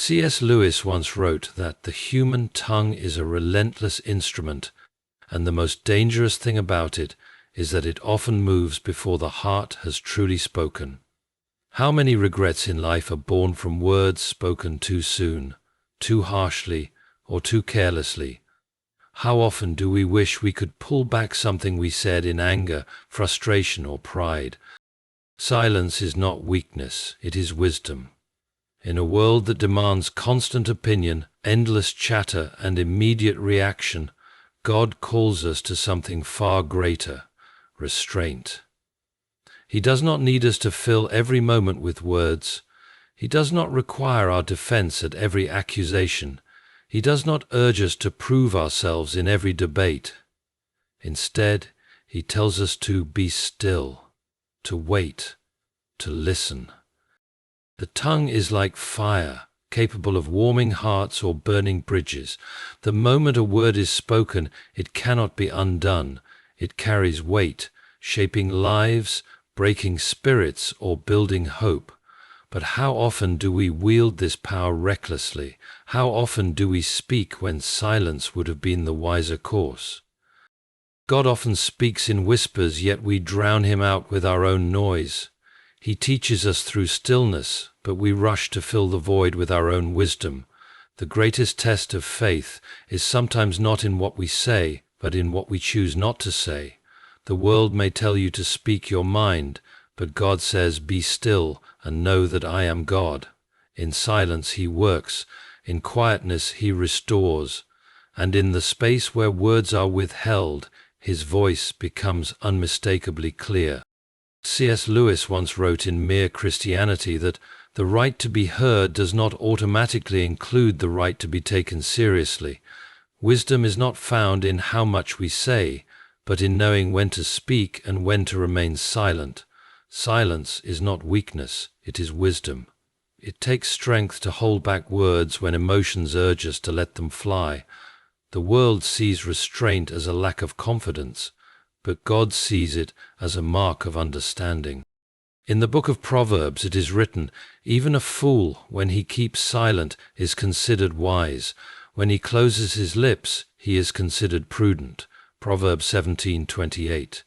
C.S. Lewis once wrote that the human tongue is a relentless instrument, and the most dangerous thing about it is that it often moves before the heart has truly spoken. How many regrets in life are born from words spoken too soon, too harshly, or too carelessly? How often do we wish we could pull back something we said in anger, frustration, or pride? Silence is not weakness, it is wisdom. In a world that demands constant opinion, endless chatter, and immediate reaction, God calls us to something far greater: restraint. He does not need us to fill every moment with words. He does not require our defense at every accusation. He does not urge us to prove ourselves in every debate. Instead, he tells us to be still, to wait, to listen. The tongue is like fire, capable of warming hearts or burning bridges. The moment a word is spoken, it cannot be undone. It carries weight, shaping lives, breaking spirits, or building hope. But how often do we wield this power recklessly? How often do we speak when silence would have been the wiser course? God often speaks in whispers, yet we drown him out with our own noise. He teaches us through stillness, but we rush to fill the void with our own wisdom. The greatest test of faith is sometimes not in what we say, but in what we choose not to say. The world may tell you to speak your mind, but God says, "Be still and know that I am God." In silence he works, in quietness he restores, and in the space where words are withheld, his voice becomes unmistakably clear. C.S. Lewis once wrote in Mere Christianity that the right to be heard does not automatically include the right to be taken seriously. Wisdom is not found in how much we say, but in knowing when to speak and when to remain silent. Silence is not weakness, it is wisdom. It takes strength to hold back words when emotions urge us to let them fly. The world sees restraint as a lack of confidence, but God sees it as a mark of understanding. In the book of Proverbs it is written, "Even a fool, when he keeps silent, is considered wise. When he closes his lips, he is considered prudent." Proverbs 17:28.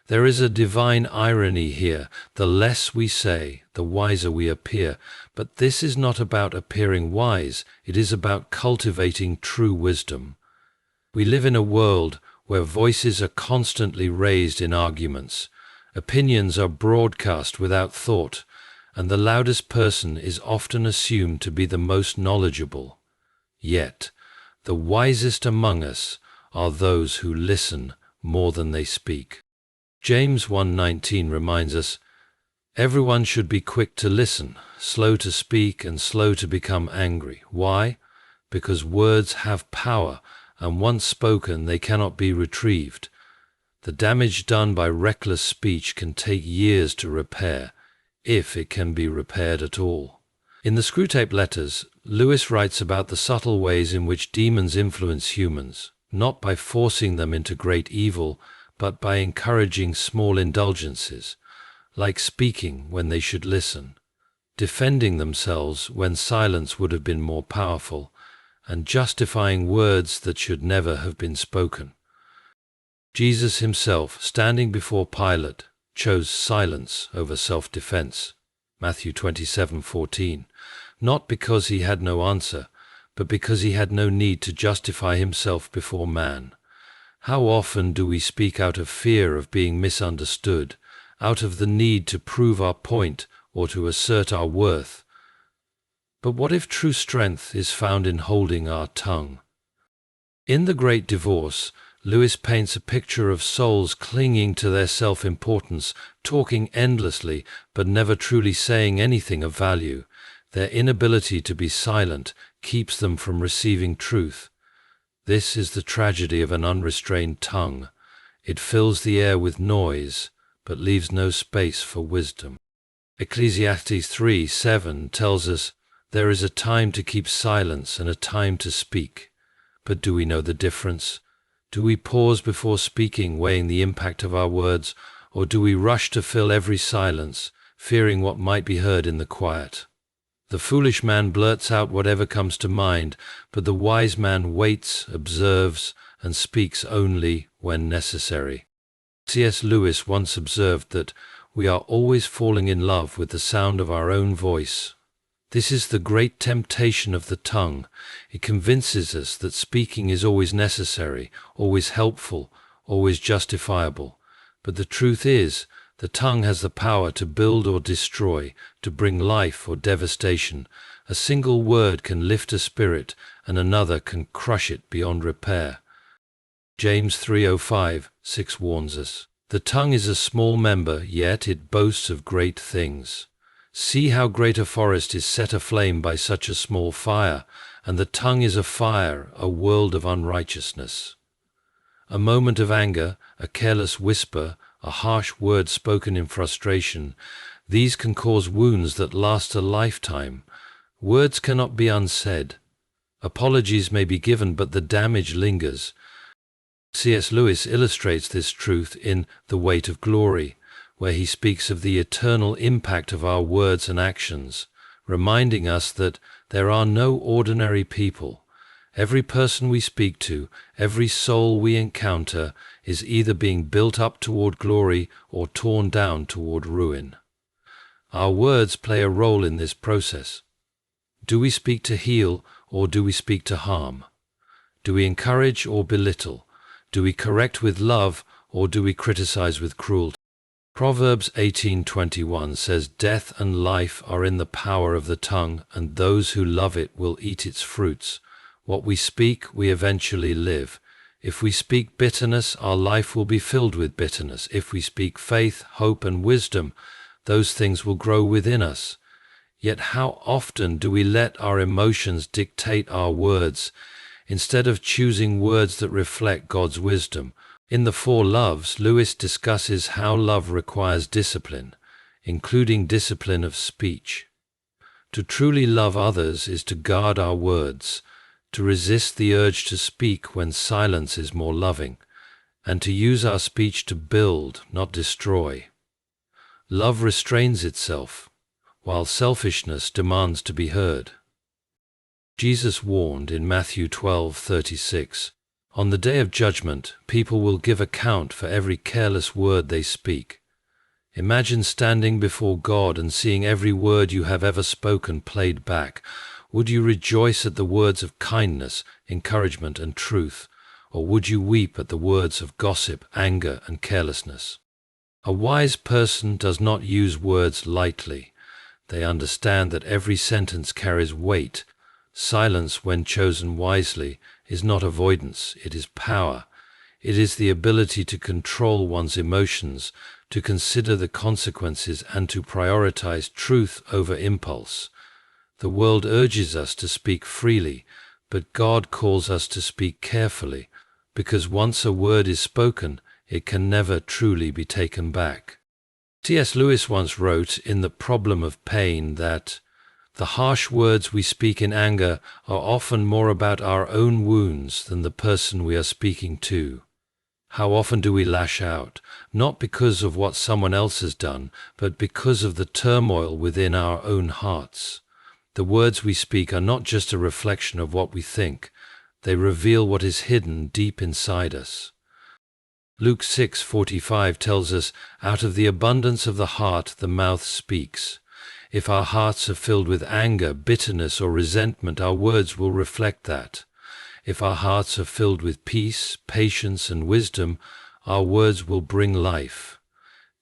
There is a divine irony here. The less we say, the wiser we appear. But this is not about appearing wise. It is about cultivating true wisdom. We live in a world where voices are constantly raised in arguments. Opinions are broadcast without thought, and the loudest person is often assumed to be the most knowledgeable. Yet, the wisest among us are those who listen more than they speak. James 1:19 reminds us, "Everyone should be quick to listen, slow to speak, and slow to become angry." Why? Because words have power, and once spoken they cannot be retrieved. The damage done by reckless speech can take years to repair, if it can be repaired at all. In the Screwtape Letters, Lewis writes about the subtle ways in which demons influence humans, not by forcing them into great evil, but by encouraging small indulgences, like speaking when they should listen, defending themselves when silence would have been more powerful, and justifying words that should never have been spoken. Jesus himself, standing before Pilate, chose silence over self-defense. Matthew 27:14, not because he had no answer, but because he had no need to justify himself before man. How often do we speak out of fear of being misunderstood, out of the need to prove our point or to assert our worth? But what if true strength is found in holding our tongue? In The Great Divorce, Lewis paints a picture of souls clinging to their self-importance, talking endlessly, but never truly saying anything of value. Their inability to be silent keeps them from receiving truth. This is the tragedy of an unrestrained tongue. It fills the air with noise, but leaves no space for wisdom. Ecclesiastes 3:7 tells us, "There is a time to keep silence and a time to speak." But do we know the difference? Do we pause before speaking, weighing the impact of our words, or do we rush to fill every silence, fearing what might be heard in the quiet? The foolish man blurts out whatever comes to mind, but the wise man waits, observes, and speaks only when necessary. C.S. Lewis once observed that we are always falling in love with the sound of our own voice. This is the great temptation of the tongue. It convinces us that speaking is always necessary, always helpful, always justifiable. But the truth is, the tongue has the power to build or destroy, to bring life or devastation. A single word can lift a spirit, and another can crush it beyond repair. James 3:5-6 warns us, "The tongue is a small member, yet it boasts of great things. See how great a forest is set aflame by such a small fire, and the tongue is a fire, a world of unrighteousness." A moment of anger, a careless whisper, a harsh word spoken in frustration, these can cause wounds that last a lifetime. Words cannot be unsaid. Apologies may be given, but the damage lingers. C.S. Lewis illustrates this truth in The Weight of Glory, where he speaks of the eternal impact of our words and actions, reminding us that there are no ordinary people. Every person we speak to, every soul we encounter, is either being built up toward glory or torn down toward ruin. Our words play a role in this process. Do we speak to heal, or do we speak to harm? Do we encourage or belittle? Do we correct with love, or do we criticize with cruelty? Proverbs 18:21 says, "Death and life are in the power of the tongue, and those who love it will eat its fruits." What we speak, we eventually live. If we speak bitterness, our life will be filled with bitterness. If we speak faith, hope, and wisdom, those things will grow within us. Yet how often do we let our emotions dictate our words, instead of choosing words that reflect God's wisdom? In the Four Loves, Lewis discusses how love requires discipline, including discipline of speech. To truly love others is to guard our words, to resist the urge to speak when silence is more loving, and to use our speech to build, not destroy. Love restrains itself, while selfishness demands to be heard. Jesus warned in Matthew 12:36, "On the day of judgment, people will give account for every careless word they speak." Imagine standing before God and seeing every word you have ever spoken played back. Would you rejoice at the words of kindness, encouragement, and truth, or would you weep at the words of gossip, anger, and carelessness? A wise person does not use words lightly. They understand that every sentence carries weight. Silence, when chosen wisely, is not avoidance, it is power. It is the ability to control one's emotions, to consider the consequences, and to prioritize truth over impulse. The world urges us to speak freely, but God calls us to speak carefully, because once a word is spoken, it can never truly be taken back. C.S. Lewis once wrote in The Problem of Pain that the harsh words we speak in anger are often more about our own wounds than the person we are speaking to. How often do we lash out, not because of what someone else has done, but because of the turmoil within our own hearts? The words we speak are not just a reflection of what we think. They reveal what is hidden deep inside us. Luke 6:45 tells us, "Out of the abundance of the heart the mouth speaks." If our hearts are filled with anger, bitterness, or resentment, our words will reflect that. If our hearts are filled with peace, patience, and wisdom, our words will bring life.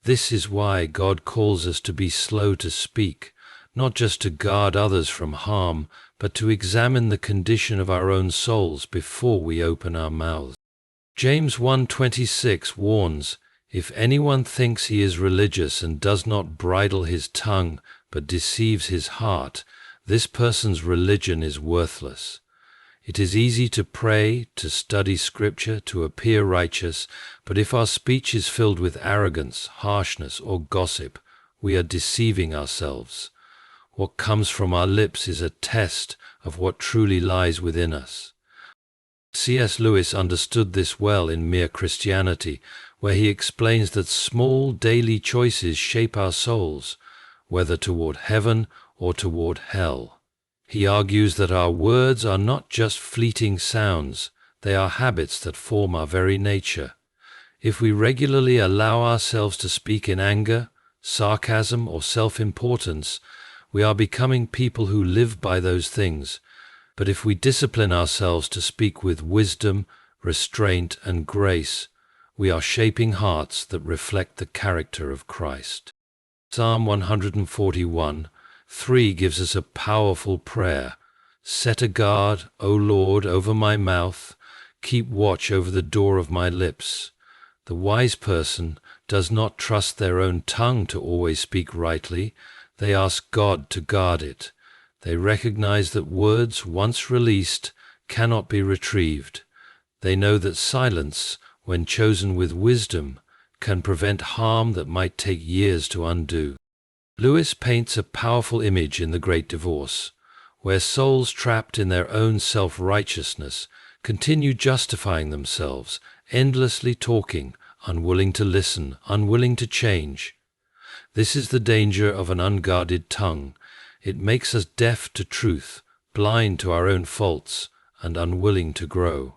This is why God calls us to be slow to speak, not just to guard others from harm, but to examine the condition of our own souls before we open our mouths. James 1:26 warns, "If anyone thinks he is religious and does not bridle his tongue, but deceives his heart, this person's religion is worthless." It is easy to pray, to study Scripture, to appear righteous, but if our speech is filled with arrogance, harshness, or gossip, we are deceiving ourselves. What comes from our lips is a test of what truly lies within us. C.S. Lewis understood this well in Mere Christianity, where he explains that small daily choices shape our souls, whether toward heaven or toward hell. He argues that our words are not just fleeting sounds, they are habits that form our very nature. If we regularly allow ourselves to speak in anger, sarcasm, or self-importance, we are becoming people who live by those things. But if we discipline ourselves to speak with wisdom, restraint, and grace, we are shaping hearts that reflect the character of Christ. Psalm 141:3 gives us a powerful prayer. Set a guard, O Lord, over my mouth. Keep watch over the door of my lips. The wise person does not trust their own tongue to always speak rightly. They ask God to guard it. They recognize that words once released cannot be retrieved. They know that silence, when chosen with wisdom, can prevent harm that might take years to undo. Lewis paints a powerful image in The Great Divorce, where souls trapped in their own self-righteousness continue justifying themselves, endlessly talking, unwilling to listen, unwilling to change. This is the danger of an unguarded tongue. It makes us deaf to truth, blind to our own faults, and unwilling to grow.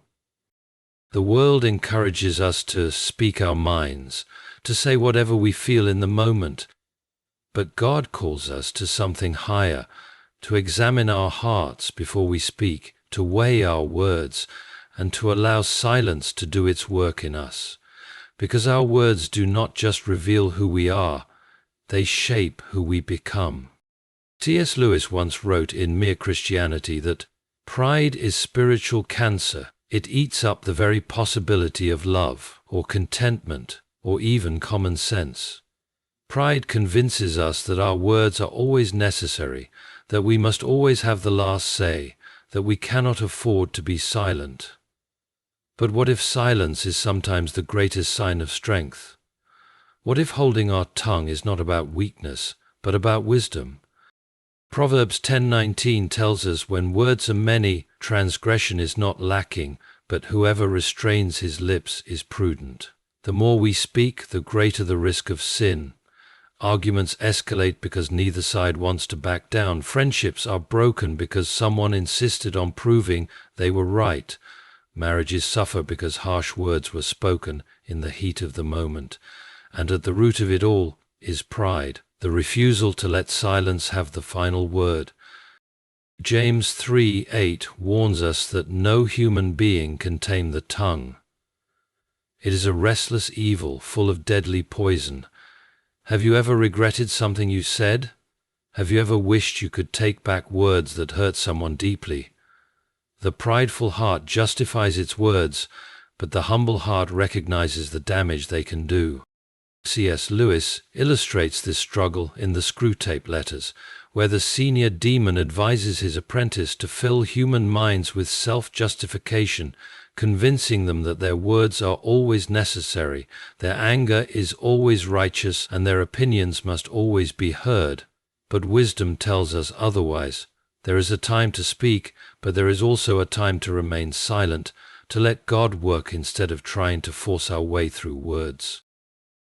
The world encourages us to speak our minds, to say whatever we feel in the moment. But God calls us to something higher, to examine our hearts before we speak, to weigh our words, and to allow silence to do its work in us. Because our words do not just reveal who we are, they shape who we become. C.S. Lewis once wrote in Mere Christianity that pride is spiritual cancer. It eats up the very possibility of love, or contentment, or even common sense. Pride convinces us that our words are always necessary, that we must always have the last say, that we cannot afford to be silent. But what if silence is sometimes the greatest sign of strength? What if holding our tongue is not about weakness, but about wisdom? Proverbs 10:19 tells us, when words are many, transgression is not lacking, but whoever restrains his lips is prudent. The more we speak, the greater the risk of sin. Arguments escalate because neither side wants to back down. Friendships are broken because someone insisted on proving they were right. Marriages suffer because harsh words were spoken in the heat of the moment. And at the root of it all is pride, the refusal to let silence have the final word. James 3:8 warns us that no human being can tame the tongue. It is a restless evil full of deadly poison. Have you ever regretted something you said? Have you ever wished you could take back words that hurt someone deeply? The prideful heart justifies its words, but the humble heart recognizes the damage they can do. C.S. Lewis illustrates this struggle in the Screwtape Letters, where the senior demon advises his apprentice to fill human minds with self-justification, convincing them that their words are always necessary, their anger is always righteous, and their opinions must always be heard. But wisdom tells us otherwise. There is a time to speak, but there is also a time to remain silent, to let God work instead of trying to force our way through words.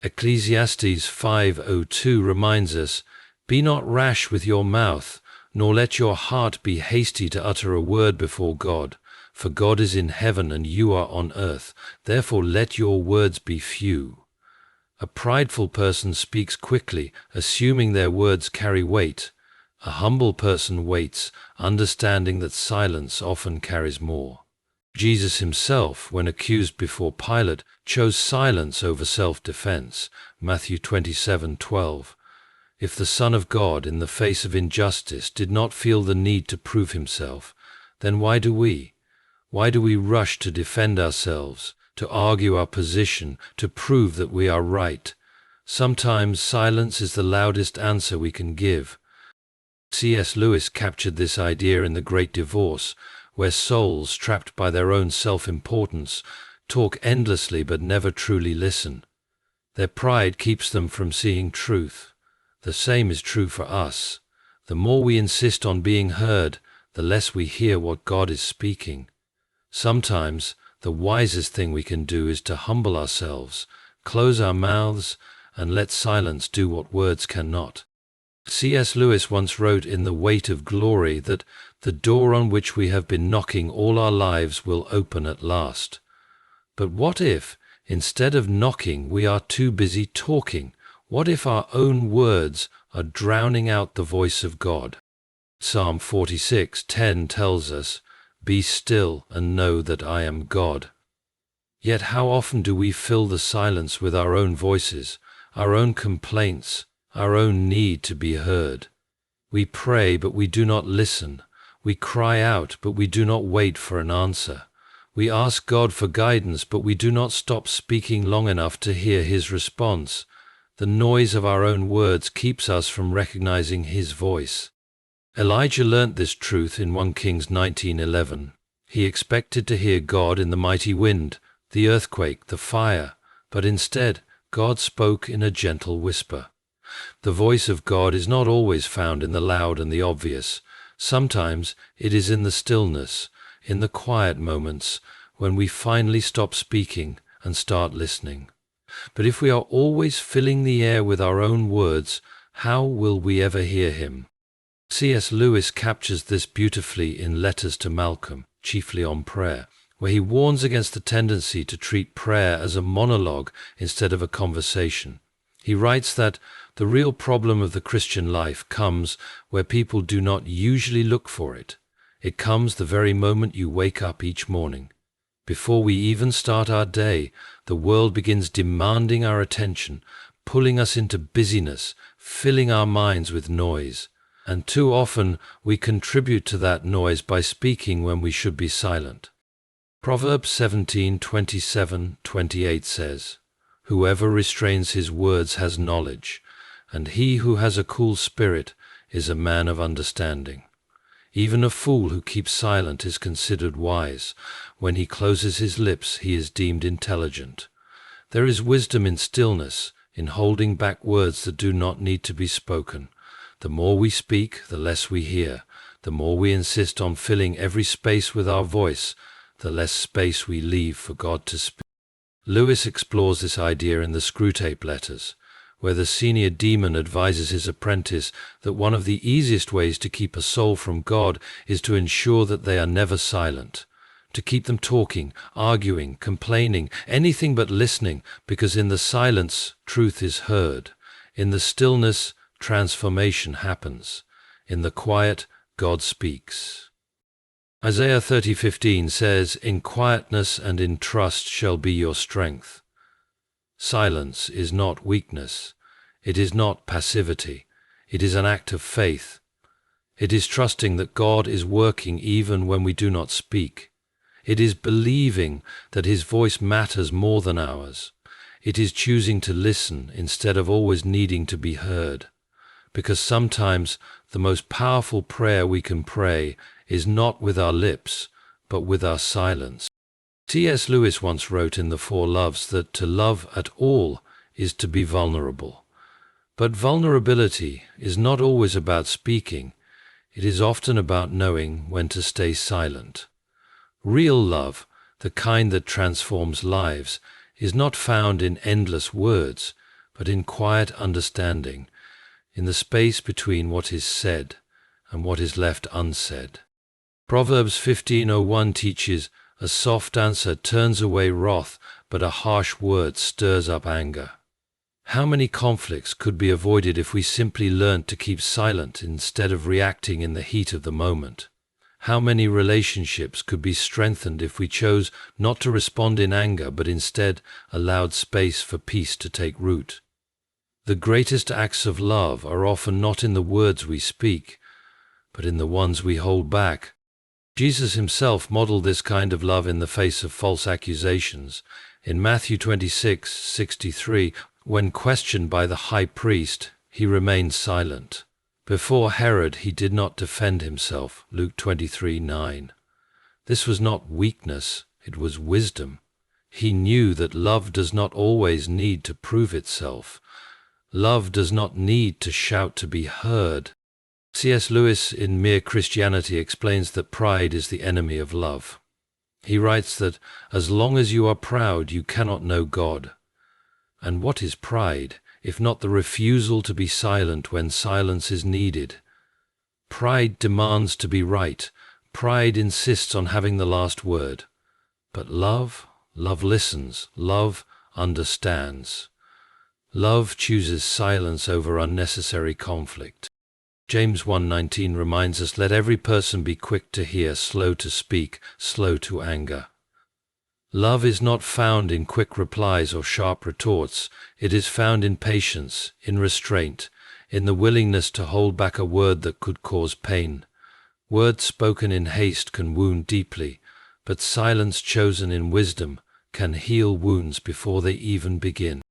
Ecclesiastes 5:02 reminds us, "Be not rash with your mouth, nor let your heart be hasty to utter a word before God. For God is in heaven and you are on earth, therefore let your words be few." A prideful person speaks quickly, assuming their words carry weight. A humble person waits, understanding that silence often carries more. Jesus himself, when accused before Pilate, chose silence over self-defense. Matthew 27:12. If the Son of God, in the face of injustice, did not feel the need to prove himself, then why do we? Why do we rush to defend ourselves, to argue our position, to prove that we are right? Sometimes silence is the loudest answer we can give. C.S. Lewis captured this idea in The Great Divorce, where souls, trapped by their own self-importance, talk endlessly but never truly listen. Their pride keeps them from seeing truth. The same is true for us. The more we insist on being heard, the less we hear what God is speaking. Sometimes the wisest thing we can do is to humble ourselves, close our mouths, and let silence do what words cannot. C.S. Lewis once wrote in The Weight of Glory that the door on which we have been knocking all our lives will open at last. But what if, instead of knocking, we are too busy talking? What if our own words are drowning out the voice of God? Psalm 46:10 tells us, "Be still and know that I am God." Yet how often do we fill the silence with our own voices, our own complaints, our own need to be heard? We pray, but we do not listen. We cry out, but we do not wait for an answer. We ask God for guidance, but we do not stop speaking long enough to hear His response. The noise of our own words keeps us from recognizing His voice. Elijah learnt this truth in 1 Kings 19:11. He expected to hear God in the mighty wind, the earthquake, the fire, but instead God spoke in a gentle whisper. The voice of God is not always found in the loud and the obvious. Sometimes it is in the stillness, in the quiet moments, when we finally stop speaking and start listening. But if we are always filling the air with our own words, how will we ever hear Him? C.S. Lewis captures this beautifully in Letters to Malcolm, chiefly on prayer, where he warns against the tendency to treat prayer as a monologue instead of a conversation. He writes that the real problem of the Christian life comes where people do not usually look for it. It comes the very moment you wake up each morning. Before we even start our day, the world begins demanding our attention, pulling us into busyness, filling our minds with noise. And too often we contribute to that noise by speaking when we should be silent. Proverbs 17:27-28 says, "Whoever restrains his words has knowledge, and he who has a cool spirit is a man of understanding. Even a fool who keeps silent is considered wise. When he closes his lips, he is deemed intelligent." There is wisdom in stillness, in holding back words that do not need to be spoken. The more we speak, the less we hear. The more we insist on filling every space with our voice, the less space we leave for God to speak. Lewis explores this idea in the Screwtape Letters, where the senior demon advises his apprentice that one of the easiest ways to keep a soul from God is to ensure that they are never silent, to keep them talking, arguing, complaining, anything but listening, because in the silence, truth is heard. In the stillness, transformation happens. In the quiet, God speaks. Isaiah 30:15 says, "In quietness and in trust shall be your strength." Silence is not weakness. It is not passivity. It is an act of faith. It is trusting that God is working even when we do not speak. It is believing that His voice matters more than ours. It is choosing to listen instead of always needing to be heard. Because sometimes the most powerful prayer we can pray is not with our lips, but with our silence. C.S. Lewis once wrote in The Four Loves that to love at all is to be vulnerable. But vulnerability is not always about speaking. It is often about knowing when to stay silent. Real love, the kind that transforms lives, is not found in endless words, but in quiet understanding, in the space between what is said and what is left unsaid. Proverbs 15:01 teaches, "A soft answer turns away wrath, but a harsh word stirs up anger." How many conflicts could be avoided if we simply learned to keep silent instead of reacting in the heat of the moment? How many relationships could be strengthened if we chose not to respond in anger, but instead allowed space for peace to take root? The greatest acts of love are often not in the words we speak, but in the ones we hold back. Jesus Himself modeled this kind of love in the face of false accusations. In Matthew 26:63, when questioned by the high priest, He remained silent. Before Herod, He did not defend Himself. Luke 23:9. This was not weakness, it was wisdom. He knew that love does not always need to prove itself. Love does not need to shout to be heard. C.S. Lewis in Mere Christianity explains that pride is the enemy of love. He writes that as long as you are proud, you cannot know God. And what is pride? if not the refusal to be silent when silence is needed. Pride demands to be right. Pride insists on having the last word. But love listens. Love understands. Love chooses silence over unnecessary conflict. James 1:19 reminds us, "Let every person be quick to hear, slow to speak, slow to anger." Love is not found in quick replies or sharp retorts. It is found in patience, in restraint, in the willingness to hold back a word that could cause pain. Words spoken in haste can wound deeply, but silence chosen in wisdom can heal wounds before they even begin.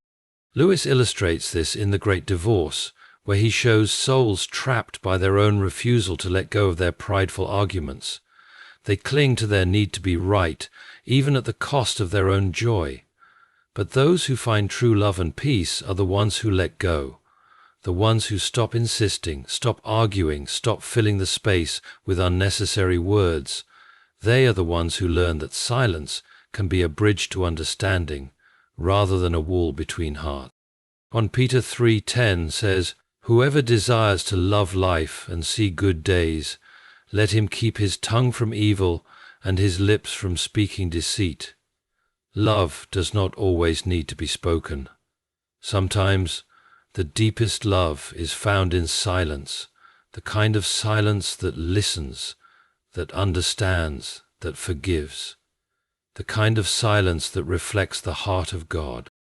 Lewis illustrates this in The Great Divorce, where he shows souls trapped by their own refusal to let go of their prideful arguments. They cling to their need to be right, even at the cost of their own joy. But those who find true love and peace are the ones who let go, the ones who stop insisting, stop arguing, stop filling the space with unnecessary words. They are the ones who learn that silence can be a bridge to understanding, rather than a wall between hearts. 1 Peter 3:10 says, "Whoever desires to love life and see good days, let him keep his tongue from evil and his lips from speaking deceit." Love does not always need to be spoken. Sometimes the deepest love is found in silence, the kind of silence that listens, that understands, that forgives, the kind of silence that reflects the heart of God.